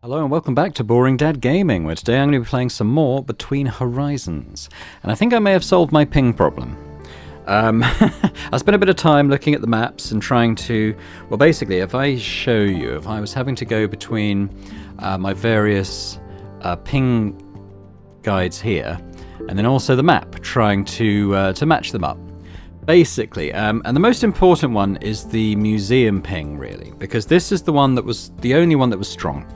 Hello and welcome back to Boring Dad Gaming, where today I'm going to be playing some more Between Horizons. And I think I may have solved my ping problem. I spent a bit of time looking at the maps and trying to... Well, basically, if I show you, if I was having to go between my various ping guides here, and then also the map, trying to match them up. Basically, and the most important one is the museum ping, really, because this is the one that was the only one that was strong.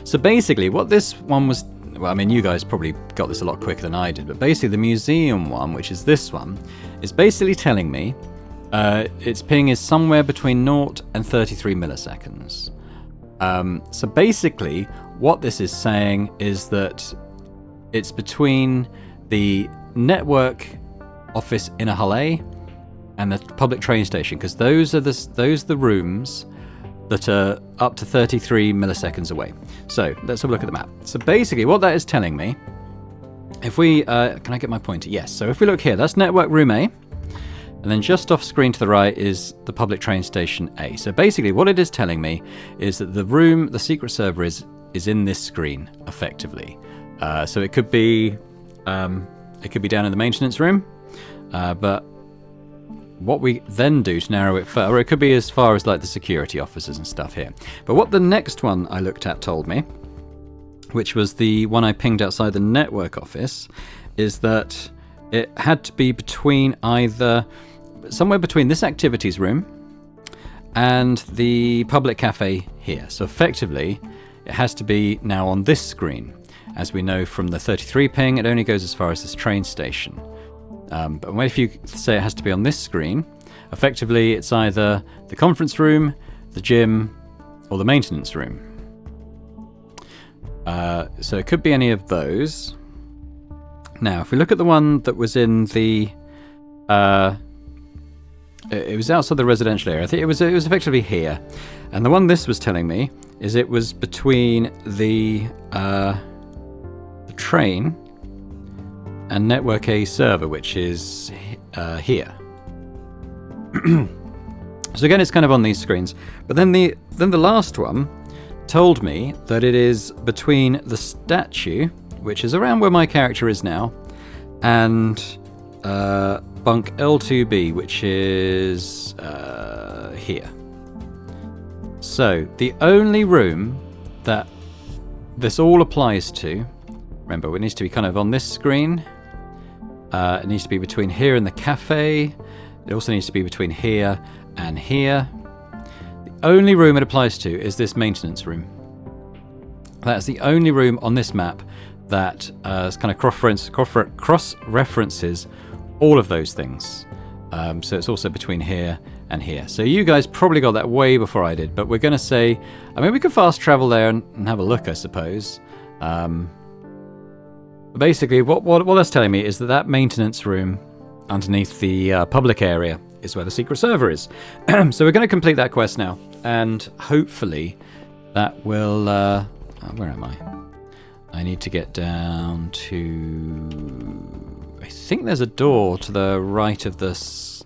So basically, what this one was, well, I mean, you guys probably got this a lot quicker than I did, but basically the museum one, which is this one, is basically telling me its ping is somewhere between 0 and 33 milliseconds. So basically, what this is saying is that it's between the network office in a Hull A and the public train station, because those are the rooms that are up to 33 milliseconds away. So let's have a look at the map. So basically what that is telling me, if we, can I get my pointer? Yes. So if we look here, that's network room A, and then just off screen to the right is the public train station A. So basically what it is telling me is that the room, the secret server is in this screen, effectively. So it could be down in the maintenance room, but what we then do to narrow it further, or it could be as far as like the security officers and stuff here. But what the next one I looked at told me, which was the one I pinged outside the network office, is that it had to be between somewhere between this activities room and the public cafe here. So effectively, it has to be now on this screen. As we know from the 33 ping, it only goes as far as this train station. But if you say it has to be on this screen, effectively it's either the conference room, the gym, or the maintenance room. So it could be any of those. Now, if we look at the one that was in the... it was outside the residential area. I think it was effectively here. And the one this was telling me is it was between the train and network A server, which is here. So again, it's kind of on these screens. But then the last one told me that it is between the statue, which is around where my character is now, and bunk L2B, which is here. So the only room that this all applies to, remember, it needs to be kind of on this screen. It needs to be between here and the cafe. It also needs to be between here and here. The only room it applies to is this maintenance room. That's the only room on this map that is kind of cross-references all of those things. So it's also between here and here. So you guys probably got that way before I did, but we're going to say, I mean, we could fast travel there and have a look, I suppose. Basically, what that's telling me is that maintenance room underneath the public area is where the secret server is. So we're going to complete that quest now, and hopefully that will... where am I? I need to get down to... I think there's a door to the right of the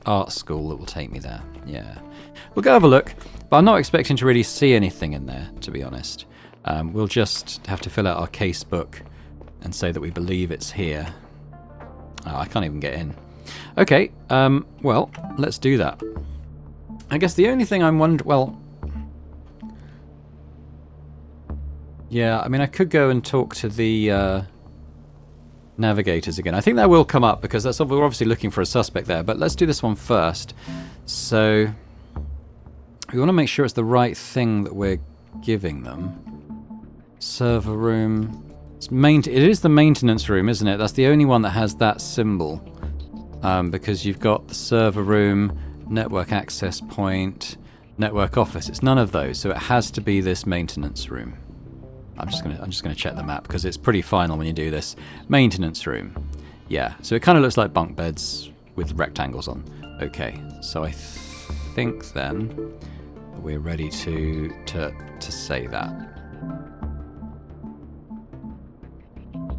art school that will take me there. Yeah. We'll go have a look, but I'm not expecting to really see anything in there, to be honest. We'll just have to fill out our case book and say that we believe it's here. Oh, I can't even get in. Okay, well, let's do that. I guess the only thing I'm wondering... Well... Yeah, I mean, I could go and talk to the navigators again. I think that will come up, because we're obviously looking for a suspect there. But let's do this one first. So, we want to make sure it's the right thing that we're giving them. Server room... It is the maintenance room, isn't it? That's the only one that has that symbol. Because you've got the server room, network access point, network office. It's none of those, so it has to be this maintenance room. I'm just gonna check the map, because it's pretty final when you do this. Maintenance room. Yeah, so it kind of looks like bunk beds with rectangles on. Okay, so I think then we're ready to say that.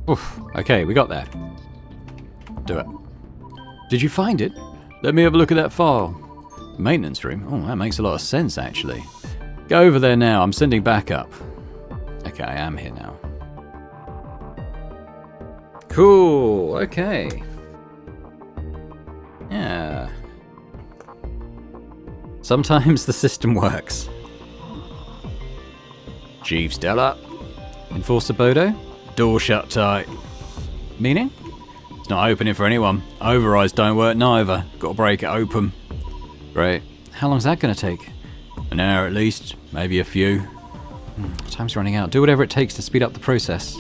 Oof, okay, we got there. Do it. Did you find it? Let me have a look at that file. Maintenance room? Oh, that makes a lot of sense, actually. Go over there now, I'm sending backup. Okay, I am here now. Cool, okay. Yeah. Sometimes the system works. Chief Stella. Enforcer Bodo. Door shut tight. Meaning? It's not opening for anyone. Overrides don't work neither. Got to break it open. Great. How long's that going to take? An hour at least. Maybe a few. Time's running out. Do whatever it takes to speed up the process.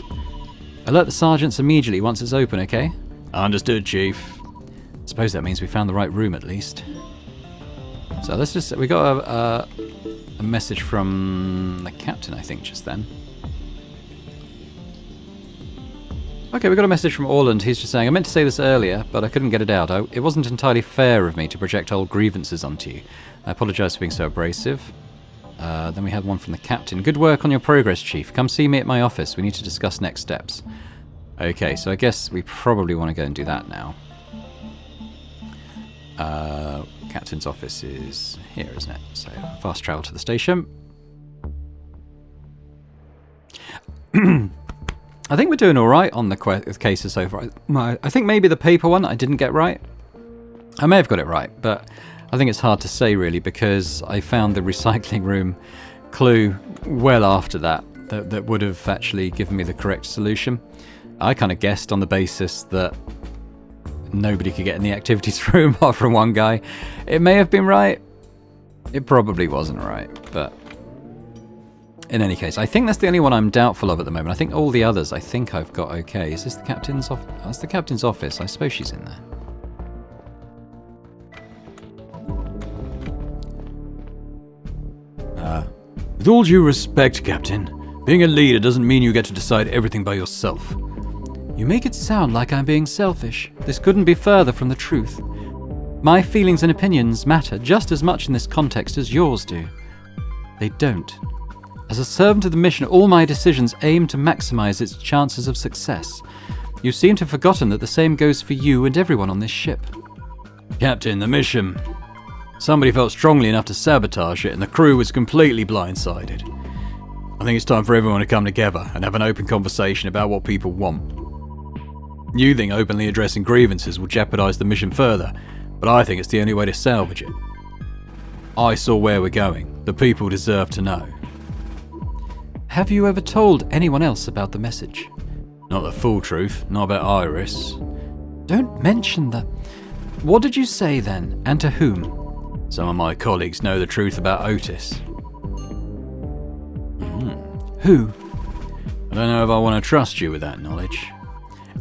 Alert the sergeants immediately once it's open, okay? Understood, Chief. Suppose that means we found the right room at least. So let's just... We got a message from the captain, I think, just then. Okay, we got a message from Orland. He's just saying, I meant to say this earlier, but I couldn't get it out. It wasn't entirely fair of me to project old grievances onto you. I apologise for being so abrasive. Then we had one from the captain. Good work on your progress, Chief. Come see me at my office. We need to discuss next steps. Okay, so I guess we probably want to go and do that now. Captain's office is here, isn't it? So fast travel to the station. I think we're doing all right on the cases so far. I think maybe the paper one I didn't get right. I may have got it right, but I think it's hard to say really because I found the recycling room clue well after that would have actually given me the correct solution. I kind of guessed on the basis that nobody could get in the activities room apart from one guy. It may have been right. It probably wasn't right, but in any case, I think that's the only one I'm doubtful of at the moment. I think all the others I think I've got okay. Is this the captain's office? That's the captain's office. I suppose she's in there. With all due respect, Captain, being a leader doesn't mean you get to decide everything by yourself. You make it sound like I'm being selfish. This couldn't be further from the truth. My feelings and opinions matter just as much in this context as yours do. They don't. As a servant of the mission, all my decisions aim to maximize its chances of success. You seem to have forgotten that the same goes for you and everyone on this ship. Captain, the mission. Somebody felt strongly enough to sabotage it, and the crew was completely blindsided. I think it's time for everyone to come together and have an open conversation about what people want. You think openly addressing grievances will jeopardize the mission further, but I think it's the only way to salvage it. I saw where we're going. The people deserve to know. Have you ever told anyone else about the message? Not the full truth, not about Iris. Don't mention that. What did you say then, and to whom? Some of my colleagues know the truth about Otis. Who? I don't know if I want to trust you with that knowledge.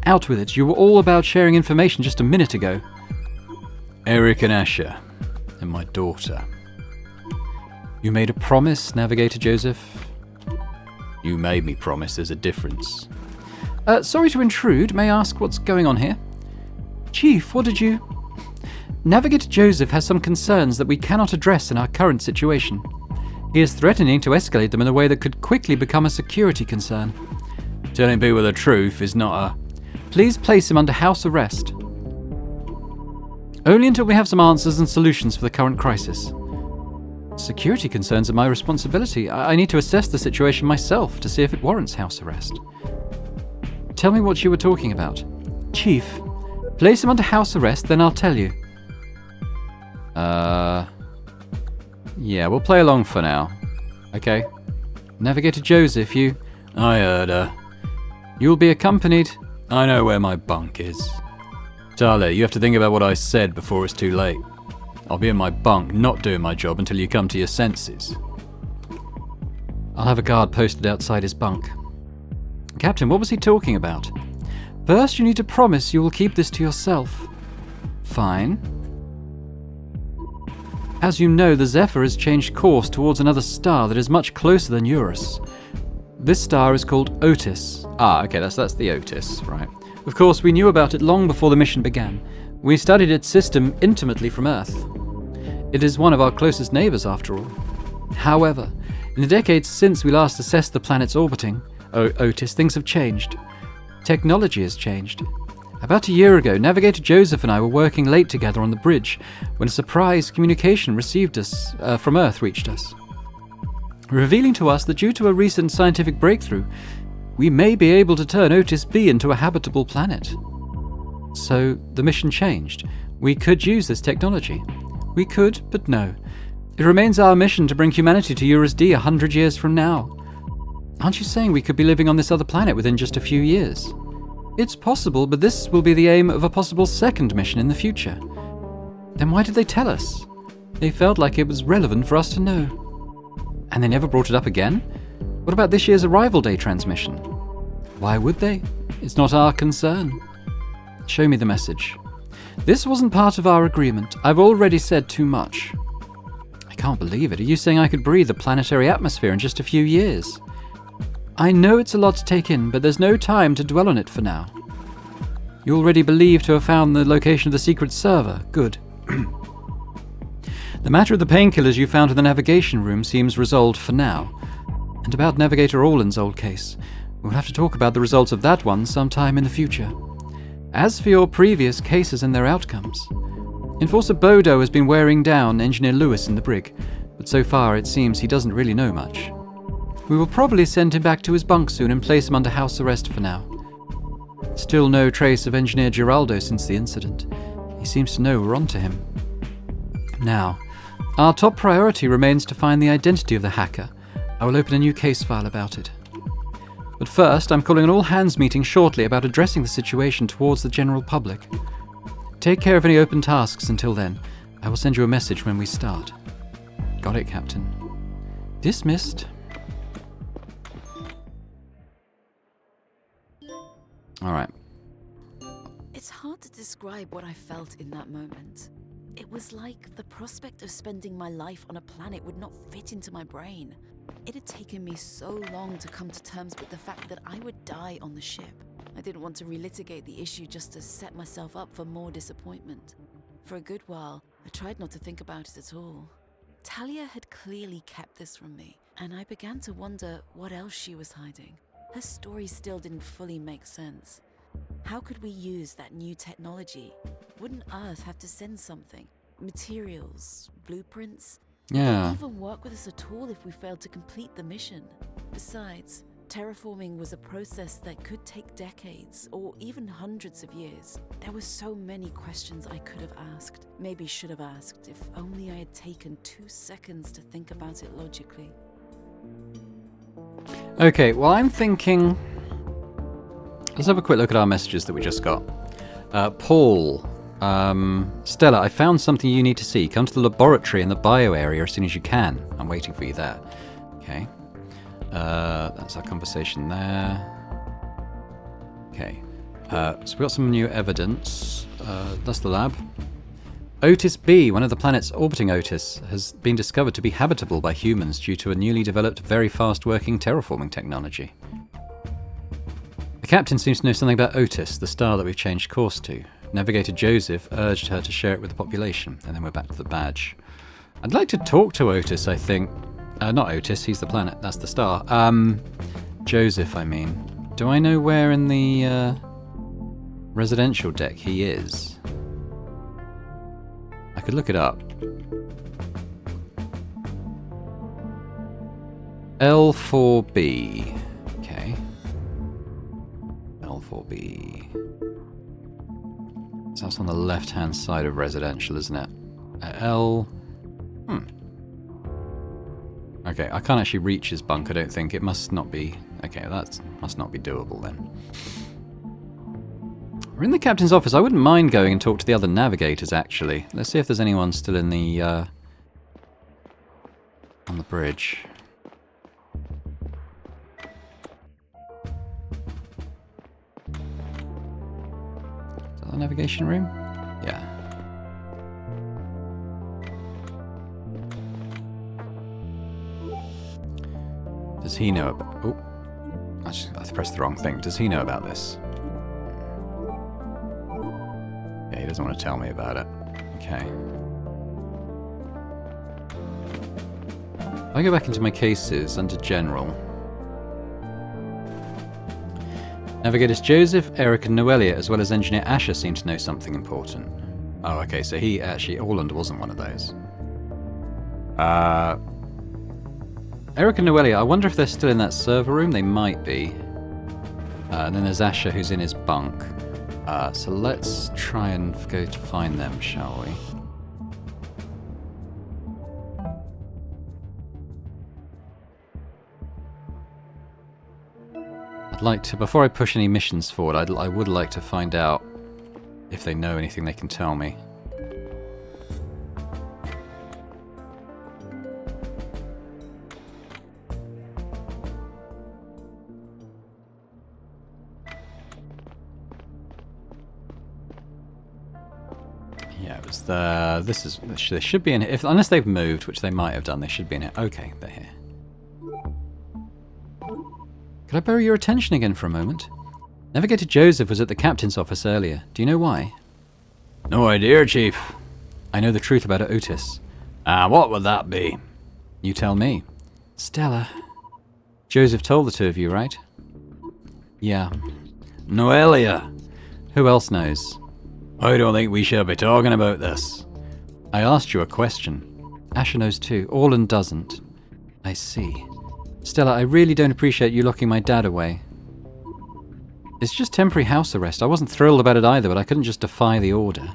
Out with it. You were all about sharing information just a minute ago. Eric and Asher, and my daughter. You made a promise, Navigator Joseph? You made me promise. There's a difference. Sorry to intrude. May I ask what's going on here? Chief, what did you... Navigator Joseph has some concerns that we cannot address in our current situation. He is threatening to escalate them in a way that could quickly become a security concern. Telling people the truth is not a... Please place him under house arrest. Only until we have some answers and solutions for the current crisis. Security concerns are my responsibility. I need to assess the situation myself to see if it warrants house arrest. Tell me what you were talking about. Chief, place him under house arrest, then I'll tell you. Yeah, we'll play along for now. Okay. Navigator Joseph, you... I heard her. You'll be accompanied. I know where my bunk is. Charlie, you have to think about what I said before it's too late. I'll be in my bunk, not doing my job until you come to your senses. I'll have a guard posted outside his bunk. Captain, what was he talking about? First, you need to promise you will keep this to yourself. Fine. As you know, the Zephyr has changed course towards another star that is much closer than Eurus. This star is called Otis. Ah, okay, that's the Otis, right. Of course, we knew about it long before the mission began. We studied its system intimately from Earth. It is one of our closest neighbors, after all. However, in the decades since we last assessed the planet's orbiting, Otis, things have changed. Technology has changed. About a year ago, Navigator Joseph and I were working late together on the bridge when a surprise communication from Earth reached us. revealing to us that due to a recent scientific breakthrough, we may be able to turn Otis B into a habitable planet. So the mission changed. We could use this technology. We could, but no. It remains our mission to bring humanity to Eurus D 100 years from now. Aren't you saying we could be living on this other planet within just a few years? It's possible, but this will be the aim of a possible second mission in the future. Then why did they tell us? They felt like it was relevant for us to know. And they never brought it up again? What about this year's Arrival Day transmission? Why would they? It's not our concern. Show me the message. This wasn't part of our agreement. I've already said too much. I can't believe it. Are you saying I could breathe a planetary atmosphere in just a few years? I know it's a lot to take in, but there's no time to dwell on it for now. You already believe to have found the location of the secret server. Good. The matter of the painkillers you found in the navigation room seems resolved for now. And about Navigator Orland's old case, we'll have to talk about the results of that one sometime in the future. As for your previous cases and their outcomes, Enforcer Bodo has been wearing down Engineer Lewis in the brig, but so far it seems he doesn't really know much. We will probably send him back to his bunk soon and place him under house arrest for now. Still no trace of Engineer Giraldo since the incident. He seems to know we're onto him. Now, our top priority remains to find the identity of the hacker. I will open a new case file about it. But first, I'm calling an all-hands meeting shortly about addressing the situation towards the general public. Take care of any open tasks until then. I will send you a message when we start. Got it, Captain. Dismissed. Alright. It's hard to describe what I felt in that moment. It was like the prospect of spending my life on a planet would not fit into my brain. It had taken me so long to come to terms with the fact that I would die on the ship. I didn't want to relitigate the issue just to set myself up for more disappointment. For a good while, I tried not to think about it at all. Talia had clearly kept this from me, and I began to wonder what else she was hiding. Her story still didn't fully make sense. How could we use that new technology? Wouldn't Earth have to send something? Materials? Blueprints? Yeah. Would it even work with us at all if we failed to complete the mission? Besides, terraforming was a process that could take decades or even hundreds of years. There were so many questions I could have asked, maybe should have asked, if only I had taken 2 seconds to think about it logically. Okay, well, I'm thinking... Let's have a quick look at our messages that we just got. Paul. Stella, I found something you need to see. Come to the laboratory in the bio area as soon as you can. I'm waiting for you there. Okay. That's our conversation there. Okay. So we've got some new evidence. That's the lab. Otis B, one of the planets orbiting Otis, has been discovered to be habitable by humans due to a newly developed, very fast-working terraforming technology. The captain seems to know something about Otis, the star that we've changed course to. Navigator Joseph urged her to share it with the population, and then we're back to the badge. I'd like to talk to Otis, I think. Not Otis, he's the planet, that's the star. Joseph, I mean. Do I know where in the residential deck he is? I could look it up. L4B. Okay. L4B. So that's on the left-hand side of residential, isn't it? Okay, I can't actually reach his bunk, I don't think. It must not be... Okay, that must not be doable then. We're in the captain's office. I wouldn't mind going and talk to the other navigators, actually. Let's see if there's anyone still in the... on the bridge. Is that the navigation room? Yeah. Does he know about... Oh, I pressed the wrong thing. Does he know about this? Yeah, he doesn't want to tell me about it. Okay. If I go back into my cases under General. Navigators Joseph, Eric and Noelia, as well as Engineer Asher seem to know something important. Oh, okay, so he actually... Orland wasn't one of those. Eric and Noelia, I wonder if they're still in that server room. They might be. And then there's Asher, who's in his bunk. So let's try and go to find them, shall we? I'd like to, before I push any missions forward, I would like to find out if they know anything they can tell me. Yeah, it was the... They should be in here. Unless they've moved, which they might have done, they should be in here. Okay, they're here. Could I borrow your attention again for a moment? Navigator Joseph was at the captain's office earlier. Do you know why? No idea, Chief. I know the truth about Otis. What would that be? You tell me. Stella. Joseph told the two of you, right? Yeah. Noelia. Who else knows? I don't think we should be talking about this. I asked you a question. Asher knows too. Orland doesn't. I see. Stella, I really don't appreciate you locking my dad away. It's just temporary house arrest. I wasn't thrilled about it either, but I couldn't just defy the order.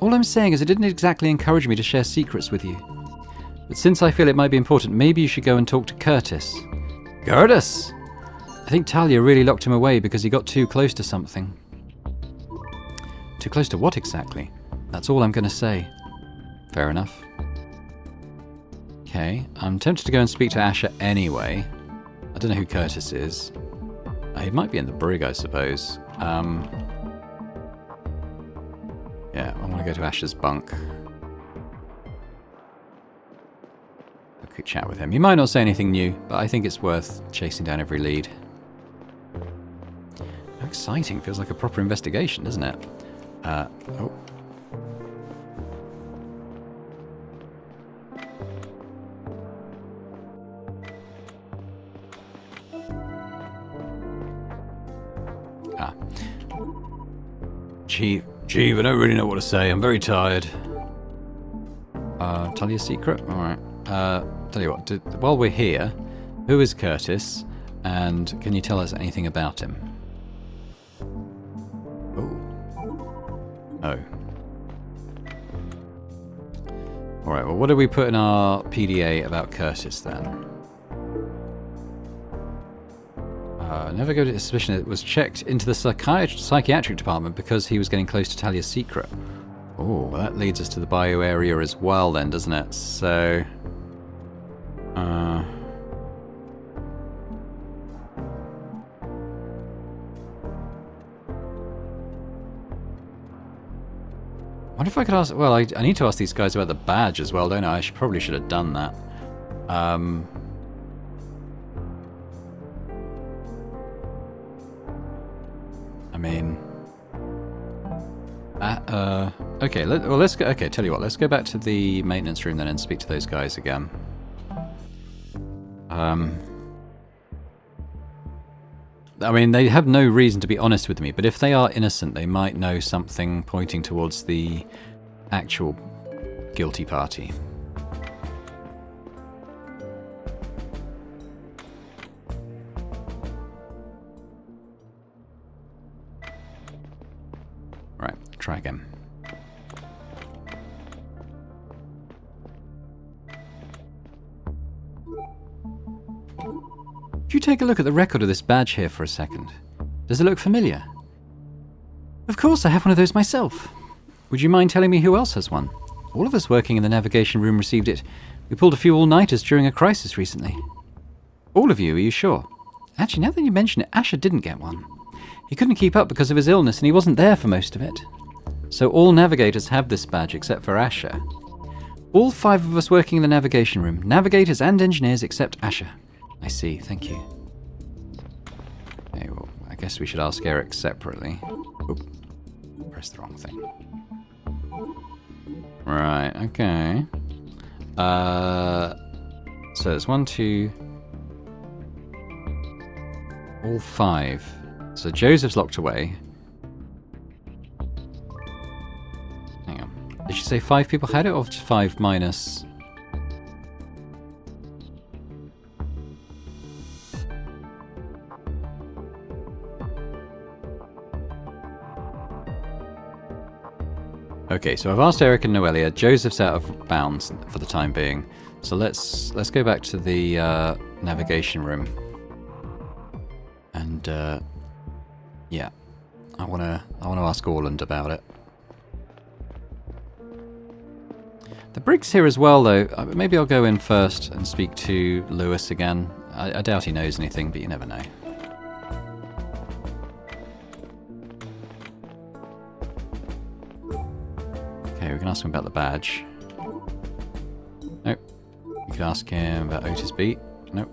All I'm saying is it didn't exactly encourage me to share secrets with you. But since I feel it might be important, maybe you should go and talk to Curtis. Curtis? I think Talia really locked him away because he got too close to something. Too close to what exactly? That's all I'm going to say. Fair enough. Okay, I'm tempted to go and speak to Asher anyway. I don't know who Curtis is. He might be in the brig, I suppose. Yeah, I want to go to Asher's bunk. A quick chat with him. He might not say anything new, but I think it's worth chasing down every lead. How exciting. Feels like a proper investigation, doesn't it? Oh. Chief, I don't really know what to say. I'm very tired. Tell you a secret? Alright. Tell you what, while we're here, who is Curtis? And can you tell us anything about him? Oh. Alright, well, what did we put in our PDA about Curtis then? Never go to suspicion. It was checked into the psychiatric department because he was getting close to Talia's secret. Oh, well, that leads us to the bio area as well then, doesn't it? So... I wonder if I could ask... Well, I need to ask these guys about the badge as well, don't I? I probably should have done that. I mean... okay, let's go... Okay, tell you what, let's go back to the maintenance room then and speak to those guys again. I mean, they have no reason to be honest with me, but if they are innocent, they might know something pointing towards the actual guilty party. Right, try again. Could you take a look at the record of this badge here for a second? Does it look familiar? Of course, I have one of those myself. Would you mind telling me who else has one? All of us working in the navigation room received it. We pulled a few all-nighters during a crisis recently. All of you, are you sure? Actually, now that you mention it, Asher didn't get one. He couldn't keep up because of his illness and he wasn't there for most of it. So all navigators have this badge except for Asher. All 5 of us working in the navigation room. Navigators and engineers except Asher. I see, thank you. Okay, well, I guess we should ask Eric separately. Oop, pressed the wrong thing. Right, okay. So there's 1, 2... All 5. So Joseph's locked away. Hang on. Did she say 5 people had it, or just 5 minus... Okay, so I've asked Eric and Noelia. Joseph's out of bounds for the time being. So let's go back to the navigation room. And yeah, I wanna ask Orland about it. The brig's here as well, though. Maybe I'll go in first and speak to Lewis again. I doubt he knows anything, but you never know. Okay, we can ask him about the badge. Nope. We could ask him about Otis Beat. Nope.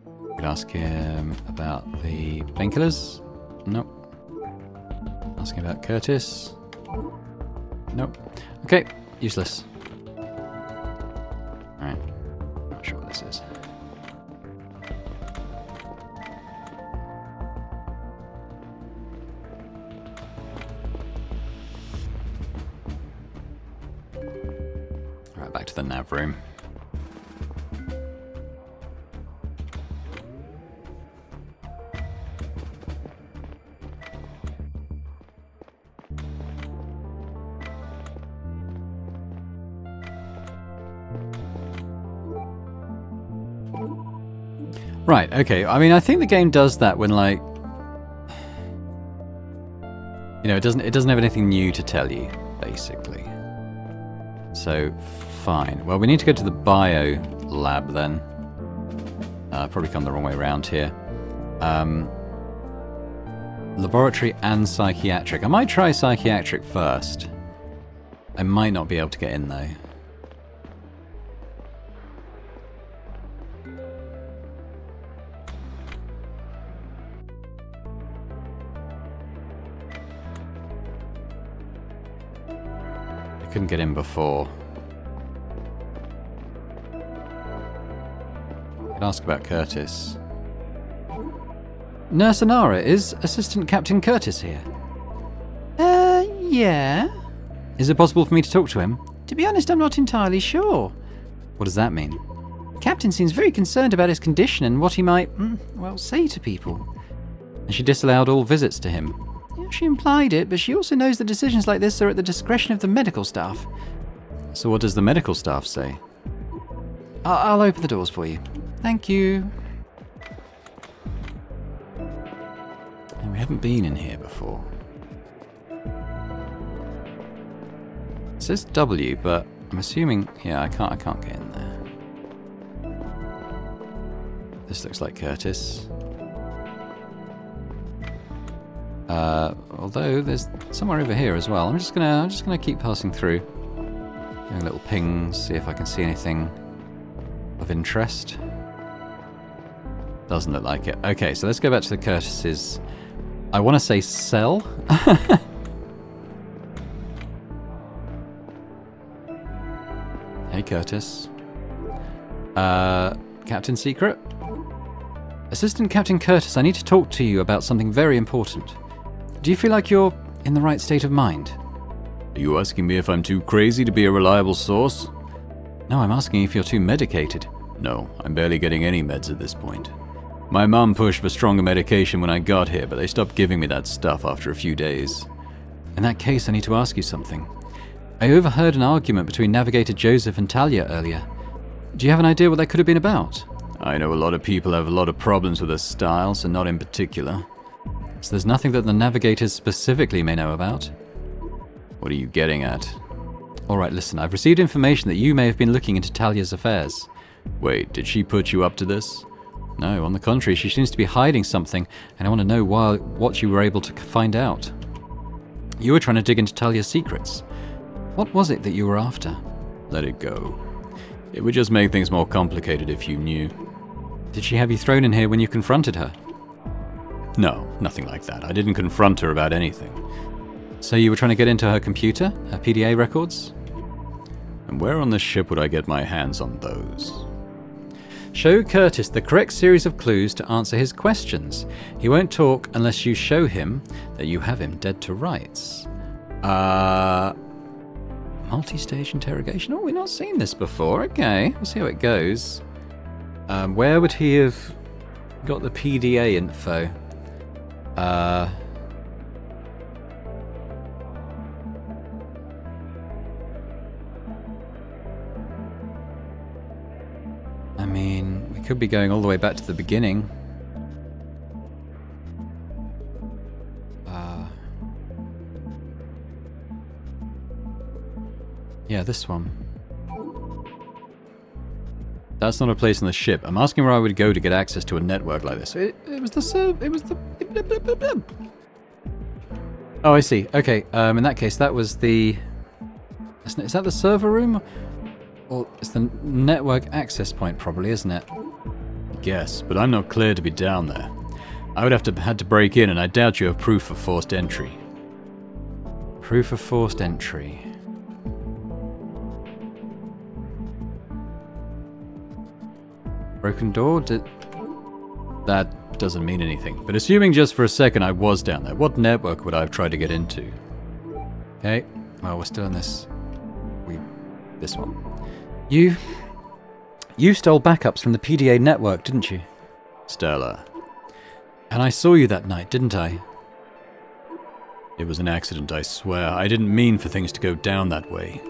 We could ask him about the painkillers. Nope. Ask him about Curtis. Nope. Okay, useless. Alright. Not sure what this is. Alright, back to the nav room. Right, okay. I mean, I think the game does that when, like, you know, it doesn't have anything new to tell you, basically. So, fine. Well, we need to go to the bio lab then. Probably come the wrong way around here. Laboratory and psychiatric. I might try psychiatric first. I might not be able to get in, though. Couldn't get in before. Could ask about Curtis. Nurse Anara, is Assistant Captain Curtis here? Yeah. Is it possible for me to talk to him? To be honest, I'm not entirely sure. What does that mean? The Captain seems very concerned about his condition and what he might, well, say to people. And she disallowed all visits to him. Yeah, she implied it, but she also knows that decisions like this are at the discretion of the medical staff. So what does the medical staff say? I'll open the doors for you. Thank you. And we haven't been in here before. It says W, but I'm assuming, yeah, I can't get in there. This looks like Curtis. Although there's somewhere over here as well. I'm just gonna keep passing through, doing little pings, see if I can see anything of interest. Doesn't look like it. Okay, so let's go back to the Curtis's. I want to say cell. Hey, Curtis. Captain Secret? Assistant Captain Curtis, I need to talk to you about something very important. Do you feel like you're in the right state of mind? Are you asking me if I'm too crazy to be a reliable source? No, I'm asking if you're too medicated. No, I'm barely getting any meds at this point. My mum pushed for stronger medication when I got here, but they stopped giving me that stuff after a few days. In that case, I need to ask you something. I overheard an argument between Navigator Joseph and Talia earlier. Do you have an idea what that could have been about? I know a lot of people have a lot of problems with her style, so not in particular. So there's nothing that the Navigators specifically may know about? What are you getting at? Alright, listen, I've received information that you may have been looking into Talia's affairs. Wait, did she put you up to this? No, on the contrary, she seems to be hiding something, and I want to know what you were able to find out. You were trying to dig into Talia's secrets. What was it that you were after? Let it go. It would just make things more complicated if you knew. Did she have you thrown in here when you confronted her? No, nothing like that. I didn't confront her about anything. So you were trying to get into her computer? Her PDA records? And where on the ship would I get my hands on those? Show Curtis the correct series of clues to answer his questions. He won't talk unless you show him that you have him dead to rights. Multi-stage interrogation? Oh, we've not seen this before. Okay, we'll see how it goes. Where would he have got the PDA info? Could be going all the way back to the beginning. Yeah, this one. That's not a place on the ship. I'm asking where I would go to get access to a network like this. It was the it was the... Oh, I see. Okay, in that case, that was the... Is that the server room? Or it's the network access point, probably, isn't it? Yes, but I'm not clear to be down there. I would have had to break in, and I doubt you have proof of forced entry. Proof of forced entry. Broken door? That doesn't mean anything. But assuming just for a second I was down there, what network would I have tried to get into? Okay, well, we're still in this... This one. You stole backups from the PDA network, didn't you? Stella. And I saw you that night, didn't I? It was an accident, I swear. I didn't mean for things to go down that way.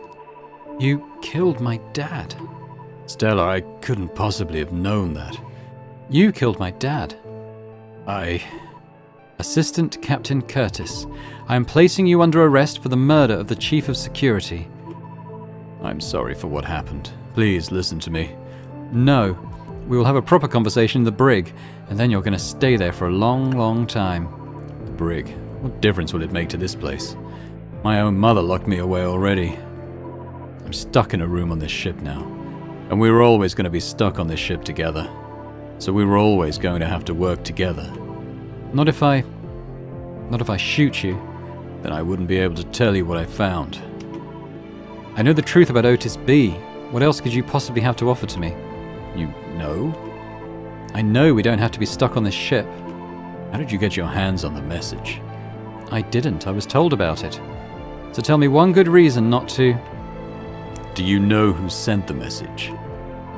You killed my dad. Stella, I couldn't possibly have known that. You killed my dad. Assistant Captain Curtis, I am placing you under arrest for the murder of the Chief of Security. I'm sorry for what happened. Please listen to me. No. We will have a proper conversation in the brig, and then you're going to stay there for a long, long time. The brig? What difference will it make to this place? My own mother locked me away already. I'm stuck in a room on this ship now. And we were always going to be stuck on this ship together. So we were always going to have to work together. Not if I shoot you, then I wouldn't be able to tell you what I found. I know the truth about Otis B. What else could you possibly have to offer to me? You know? I know we don't have to be stuck on this ship. How did you get your hands on the message? I didn't. I was told about it. So tell me one good reason not to... Do you know who sent the message?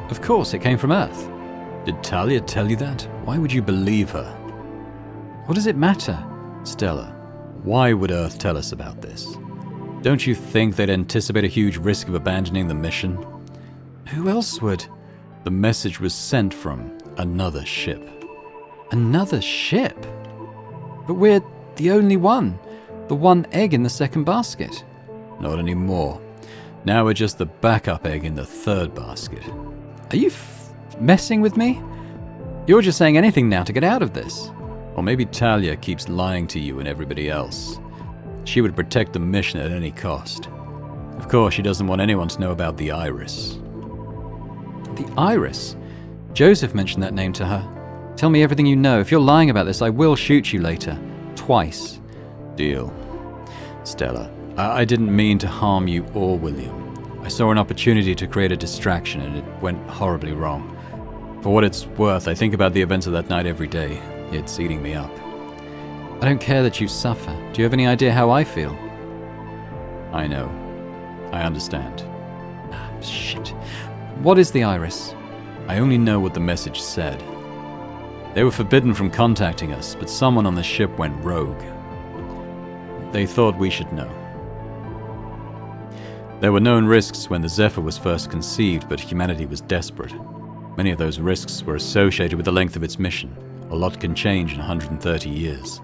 Of course, it came from Earth. Did Talia tell you that? Why would you believe her? What does it matter? Stella, why would Earth tell us about this? Don't you think they'd anticipate a huge risk of abandoning the mission? Who else would? The message was sent from another ship. Another ship? But we're the only one. The one egg in the second basket. Not anymore. Now we're just the backup egg in the third basket. Are you messing with me? You're just saying anything now to get out of this. Or maybe Talia keeps lying to you and everybody else. She would protect the mission at any cost. Of course, she doesn't want anyone to know about the Iris. The Iris? Joseph mentioned that name to her. Tell me everything you know. If you're lying about this, I will shoot you later. Twice. Deal. Stella, I didn't mean to harm you or William. I saw an opportunity to create a distraction and it went horribly wrong. For what it's worth, I think about the events of that night every day. It's eating me up. I don't care that you suffer. Do you have any idea how I feel? I know. I understand. Shit. What is the Iris? I only know what the message said. They were forbidden from contacting us, but someone on the ship went rogue. They thought we should know. There were known risks when the Zephyr was first conceived, but humanity was desperate. Many of those risks were associated with the length of its mission. A lot can change in 130 years,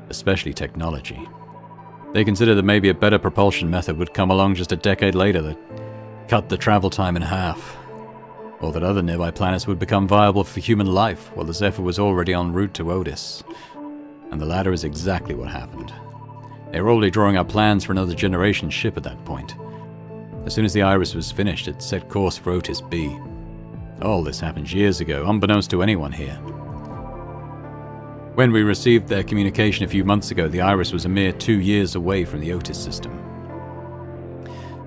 especially technology. They considered that maybe a better propulsion method would come along just a decade later that cut the travel time in half, or that other nearby planets would become viable for human life while the Zephyr was already en route to Otis. And the latter is exactly what happened. They were already drawing up plans for another generation ship at that point. As soon as the Iris was finished, it set course for Otis B. All this happened years ago, unbeknownst to anyone here. When we received their communication a few months ago, the Iris was a mere 2 years away from the Otis system.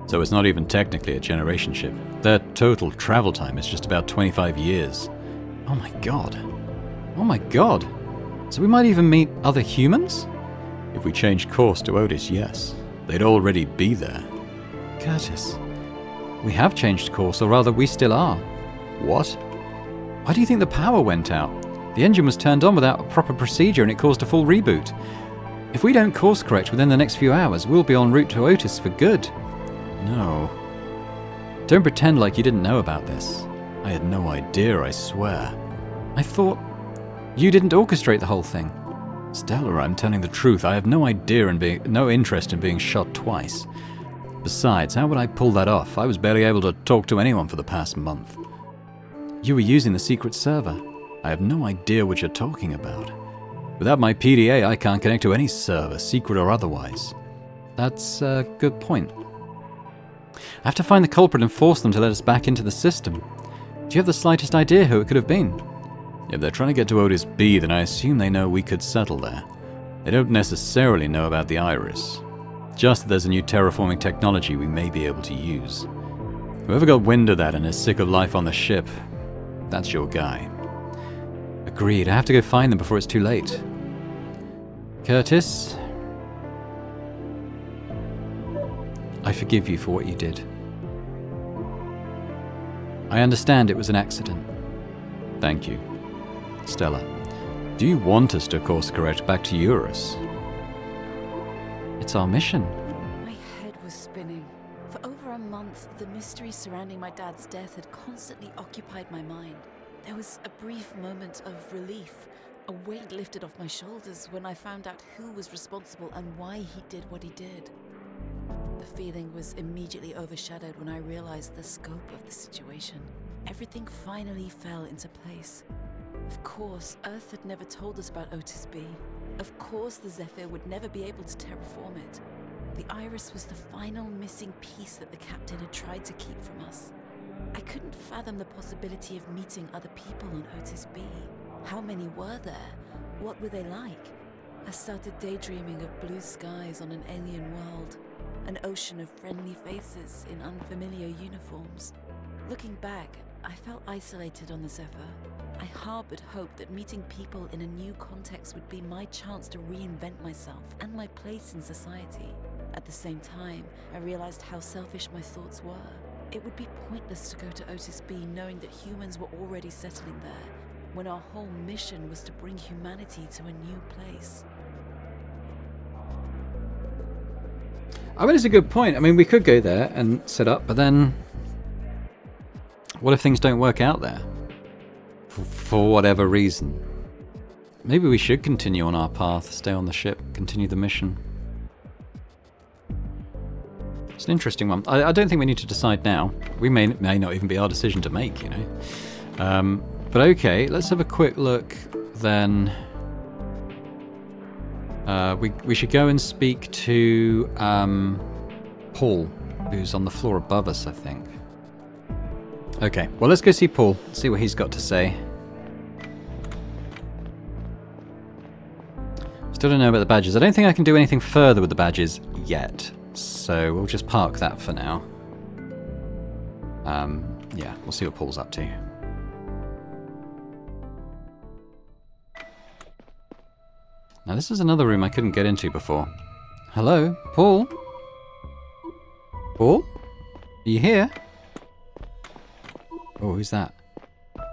So it's not even technically a generation ship. Their total travel time is just about 25 years. Oh my god. Oh my god. So we might even meet other humans? If we change course to Otis, yes. They'd already be there. Curtis, we have changed course, or rather, we still are. What? Why do you think the power went out? The engine was turned on without a proper procedure and it caused a full reboot. If we don't course correct within the next few hours, we'll be en route to Otis for good. No. Don't pretend like you didn't know about this. I had no idea, I swear. I thought you didn't orchestrate the whole thing. Stella, I'm telling the truth. I have no interest in being shot twice. Besides, how would I pull that off? I was barely able to talk to anyone for the past month. You were using the secret server. I have no idea what you're talking about. Without my PDA, I can't connect to any server, secret or otherwise. That's a good point. I have to find the culprit and force them to let us back into the system. Do you have the slightest idea who it could have been? If they're trying to get to Otis B, then I assume they know we could settle there. They don't necessarily know about the iris. Just that there's a new terraforming technology we may be able to use. Whoever got wind of that and is sick of life on the ship, that's your guy. Agreed. I have to go find them before it's too late. Curtis, I forgive you for what you did. I understand it was an accident. Thank you. Stella, do you want us to course correct back to Eurus? It's our mission. My head was spinning. For over a month, the mystery surrounding my dad's death had constantly occupied my mind. There was a brief moment of relief, a weight lifted off my shoulders when I found out who was responsible and why he did what he did. The feeling was immediately overshadowed when I realized the scope of the situation. Everything finally fell into place. Of course, Earth had never told us about Otis B. Of course, the Zephyr would never be able to terraform it. The iris was the final missing piece that the captain had tried to keep from us. I couldn't fathom the possibility of meeting other people on Otis B. How many were there? What were they like? I started daydreaming of blue skies on an alien world, an ocean of friendly faces in unfamiliar uniforms. Looking back, I felt isolated on the Zephyr. I harbored hope that meeting people in a new context would be my chance to reinvent myself and my place in society. At the same time, I realized how selfish my thoughts were. It would be pointless to go to Otis B knowing that humans were already settling there, when our whole mission was to bring humanity to a new place. I mean, it's a good point. I mean, we could go there and set up, but then what if things don't work out there? For whatever reason. Maybe we should continue on our path, stay on the ship, continue the mission. It's an interesting one. I don't think we need to decide now. We may not even be our decision to make, you know. But okay, let's have a quick look then. We should go and speak to Paul, who's on the floor above us, I think. Okay, well, let's go see Paul, see what he's got to say. Still don't know about the badges. I don't think I can do anything further with the badges yet, so we'll just park that for now. Yeah, we'll see what Paul's up to. Now, this is another room I couldn't get into before. Hello, Paul? Paul? Are you here? Oh, who's that?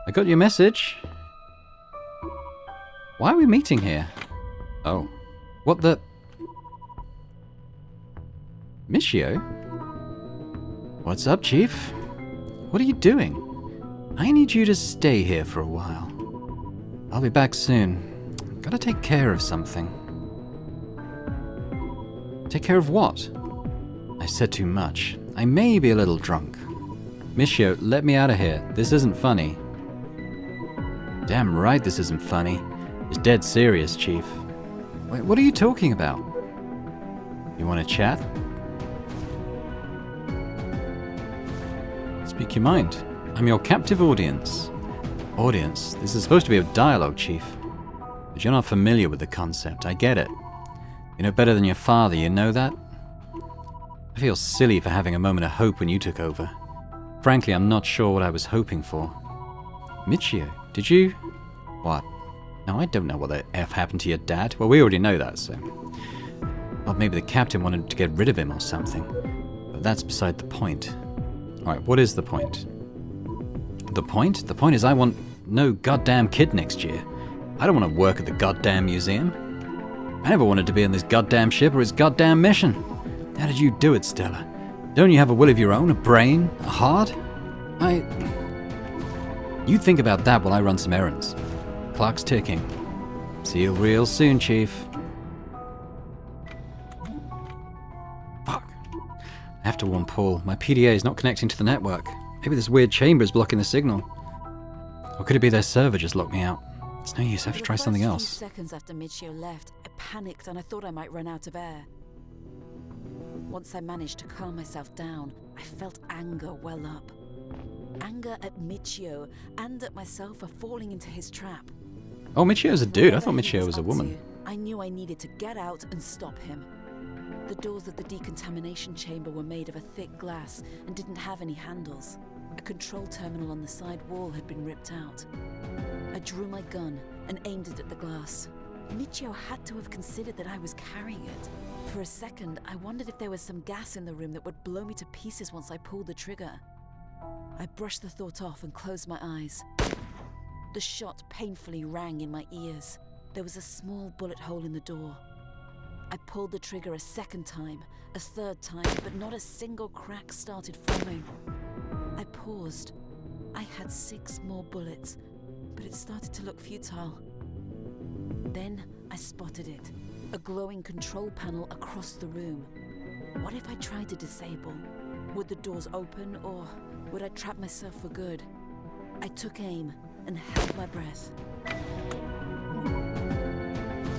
I got your message. Why are we meeting here? Oh. What the... Michio? What's up, Chief? What are you doing? I need you to stay here for a while. I'll be back soon. Gotta take care of something. Take care of what? I said too much. I may be a little drunk. Michio, let me out of here. This isn't funny. Damn right this isn't funny. It's dead serious, Chief. Wait, what are you talking about? You want to chat? Speak your mind. I'm your captive audience. Audience? This is supposed to be a dialogue, Chief. But you're not familiar with the concept. I get it. You know better than your father, you know that? I feel silly for having a moment of hope when you took over. Frankly, I'm not sure what I was hoping for. Michio, did you... What? No, I don't know what the F happened to your dad. Well, we already know that, so... Well, maybe the captain wanted to get rid of him or something. But that's beside the point. Alright, what is the point? The point? The point is I want no goddamn kid next year. I don't want to work at the goddamn museum. I never wanted to be on this goddamn ship or its goddamn mission. How did you do it, Stella? Don't you have a will of your own, a brain, a heart? You think about that while I run some errands. Clock's ticking. See you real soon, Chief. Fuck. I have to warn Paul. My PDA is not connecting to the network. Maybe this weird chamber is blocking the signal. Or could it be their server just locked me out? It's no use, I have to try something else. For the first few seconds after Michio left, I panicked and I thought I might run out of air. Once I managed to calm myself down, I felt anger well up. Anger at Michio and at myself for falling into his trap. Oh, Michio's a dude. I thought Whatever he Michio was a up woman. to, I knew I needed to get out and stop him. The doors of the decontamination chamber were made of a thick glass and didn't have any handles. A control terminal on the side wall had been ripped out. I drew my gun and aimed it at the glass. Michio had to have considered that I was carrying it. For a second, I wondered if there was some gas in the room that would blow me to pieces once I pulled the trigger. I brushed the thought off and closed my eyes. The shot painfully rang in my ears. There was a small bullet hole in the door. I pulled the trigger a second time, a third time, but not a single crack started forming. I paused. I had 6 more bullets, but it started to look futile. Then I spotted it, a glowing control panel across the room. What if I tried to disable? Would the doors open, or would I trap myself for good? I took aim and held my breath.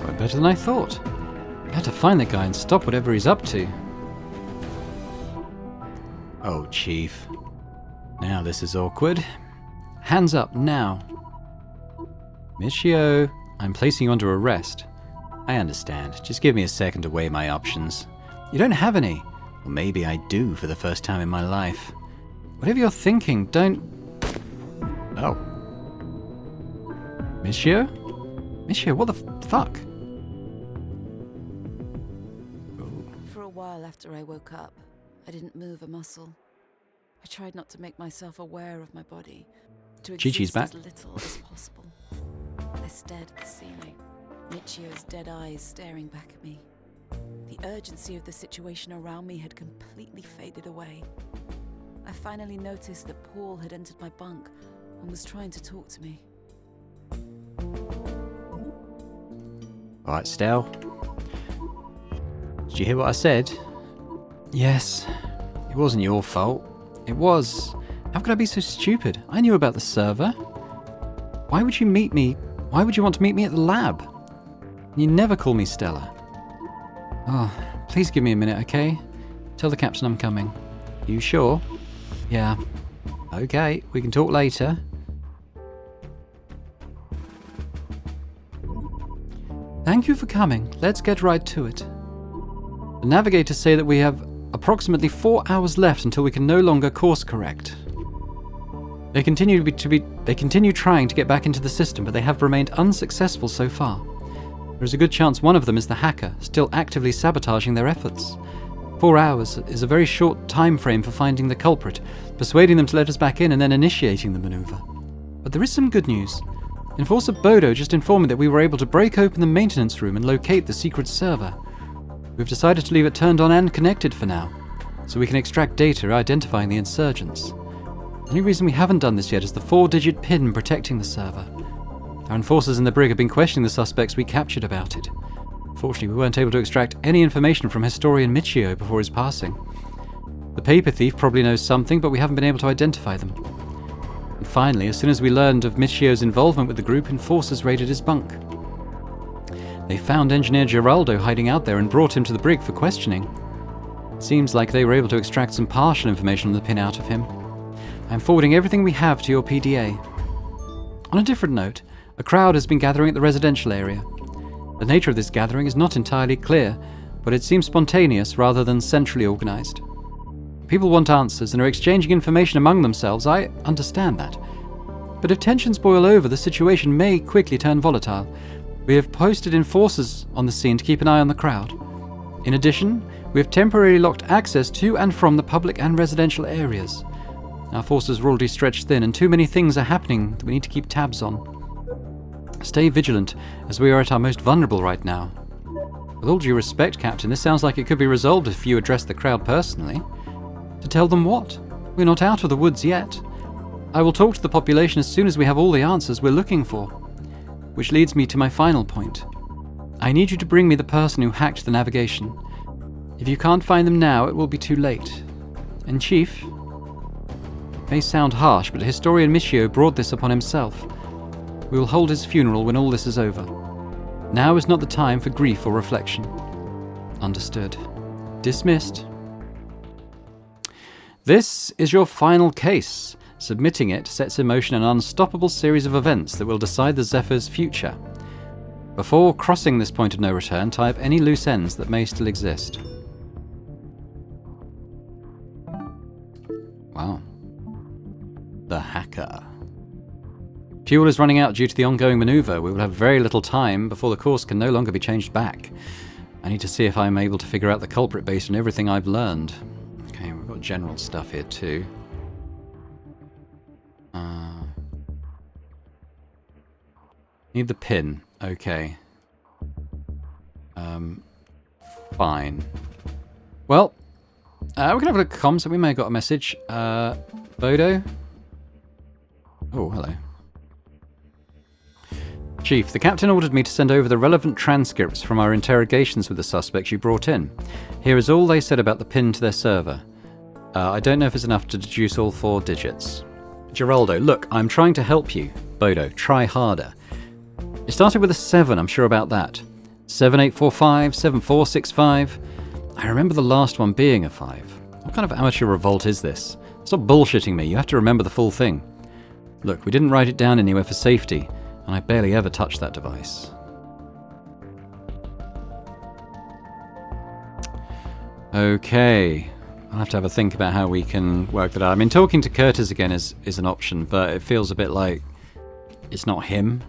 Quite better than I thought. I had to find the guy and stop whatever he's up to. Oh, Chief. Now this is awkward. Hands up now. Michio, I'm placing you under arrest. I understand. Just give me a second to weigh my options. You don't have any. Well, maybe I do for the first time in my life. Whatever you're thinking, don't... Oh. Michio? Michio, what the fuck? For a while after I woke up, I didn't move a muscle. I tried not to make myself aware of my body, to Chi-Chi's exist back. as little as possible. I stared at the ceiling, Michio's dead eyes staring back at me. The urgency of the situation around me had completely faded away. I finally noticed that Paul had entered my bunk and was trying to talk to me. Alright, Stel. Did you hear what I said? Yes. It wasn't your fault. It was. How could I be so stupid? I knew about the server. Why would you meet me? Why would you want to meet me at the lab? You never call me Stella. Oh, please give me a minute, okay? Tell the captain I'm coming. You sure? Yeah. Okay, we can talk later. Thank you for coming. Let's get right to it. The navigators say that we have approximately 4 hours left until we can no longer course correct. They continue trying to get back into the system, but they have remained unsuccessful so far. There is a good chance one of them is the hacker, still actively sabotaging their efforts. 4 hours is a very short time frame for finding the culprit, persuading them to let us back in, and then initiating the maneuver. But there is some good news. Enforcer Bodo just informed me that we were able to break open the maintenance room and locate the secret server. We've decided to leave it turned on and connected for now, so we can extract data identifying the insurgents. The only reason we haven't done this yet is the 4-digit PIN protecting the server. Our enforcers in the brig have been questioning the suspects we captured about it. Fortunately, we weren't able to extract any information from historian Michio before his passing. The paper thief probably knows something, but we haven't been able to identify them. And finally, as soon as we learned of Michio's involvement with the group, enforcers raided his bunk. They found Engineer Geraldo hiding out there and brought him to the brig for questioning. It seems like they were able to extract some partial information on the PIN out of him. I'm forwarding everything we have to your PDA. On a different note, a crowd has been gathering at the residential area. The nature of this gathering is not entirely clear, but it seems spontaneous rather than centrally organized. People want answers and are exchanging information among themselves. I understand that. But if tensions boil over, the situation may quickly turn volatile. We have posted enforcers on the scene to keep an eye on the crowd. In addition, we have temporarily locked access to and from the public and residential areas. Our forces are already stretched thin, and too many things are happening that we need to keep tabs on. Stay vigilant, as we are at our most vulnerable right now. With all due respect, Captain, this sounds like it could be resolved if you address the crowd personally. To tell them what? We're not out of the woods yet. I will talk to the population as soon as we have all the answers we're looking for. Which leads me to my final point. I need you to bring me the person who hacked the navigation. If you can't find them now, it will be too late. And Chief, it may sound harsh, but historian Michio brought this upon himself. We will hold his funeral when all this is over. Now is not the time for grief or reflection. Understood. Dismissed. This is your final case. Submitting it sets in motion an unstoppable series of events that will decide the Zephyr's future. Before crossing this point of no return, tie up any loose ends that may still exist. Wow. The hacker. Fuel is running out due to the ongoing maneuver. We will have very little time before the course can no longer be changed back. I need to see if I'm able to figure out the culprit based on everything I've learned. Okay, we've got general stuff here too. Need the pin. Okay. Fine. Well, we can have a look at comms, so we may have got a message. Bodo? Oh, hello. Chief, the captain ordered me to send over the relevant transcripts from our interrogations with the suspects you brought in. Here is all they said about the pin to their server. I don't know if it's enough to deduce all 4 digits. Geraldo, look, I'm trying to help you. Bodo, try harder. It started with a 7, I'm sure about that. 7845, 7465. I remember the last one being a 5. What kind of amateur revolt is this? Stop bullshitting me, you have to remember the full thing. Look, we didn't write it down anywhere for safety, and I barely ever touched that device. Okay, I'll have to have a think about how we can work that out. I mean, talking to Curtis again is an option, but it feels a bit like it's not him.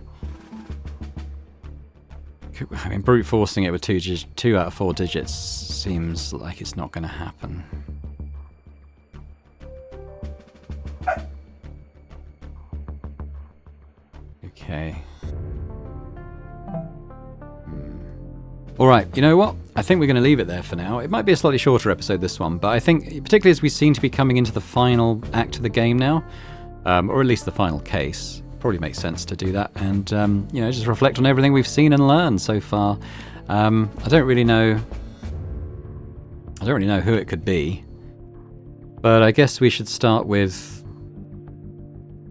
I mean, brute forcing it with 2 out of 4 digits seems like it's not going to happen. Okay. Alright, you know what? I think we're going to leave it there for now. It might be a slightly shorter episode, this one, but I think, particularly as we seem to be coming into the final act of the game now, or at least the final case, probably makes sense to do that and, you know, just reflect on everything we've seen and learned so far. I don't really know who it could be, but I guess we should start with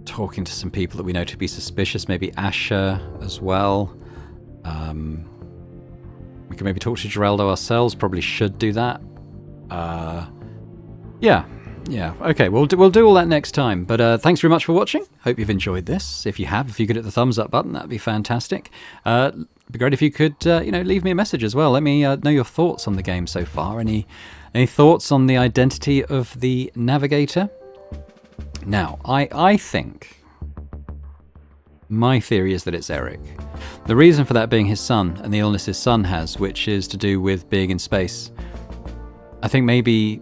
talking to some people that we know to be suspicious, maybe Asher as well. We can maybe talk to Geraldo ourselves, probably should do that. Yeah, okay, we'll do all that next time. But thanks very much for watching. Hope you've enjoyed this. If you have, if you could hit the thumbs up button, that'd be fantastic. It'd be great if you could, leave me a message as well. Let me know your thoughts on the game so far. Any thoughts on the identity of the navigator? Now, I think my theory is that it's Eric. The reason for that being his son and the illness his son has, which is to do with being in space. I think maybe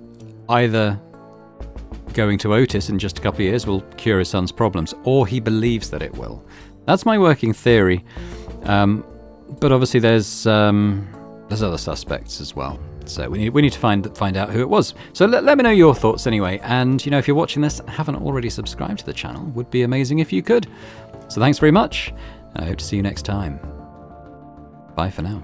either going to Otis in just a couple of years will cure his son's problems, or he believes that it will. That's my working theory. But obviously there's other suspects as well. So we need to find out who it was. So let me know your thoughts anyway. And if you're watching this and haven't already subscribed to the channel, would be amazing if you could. So thanks very much. I hope to see you next time. Bye for now.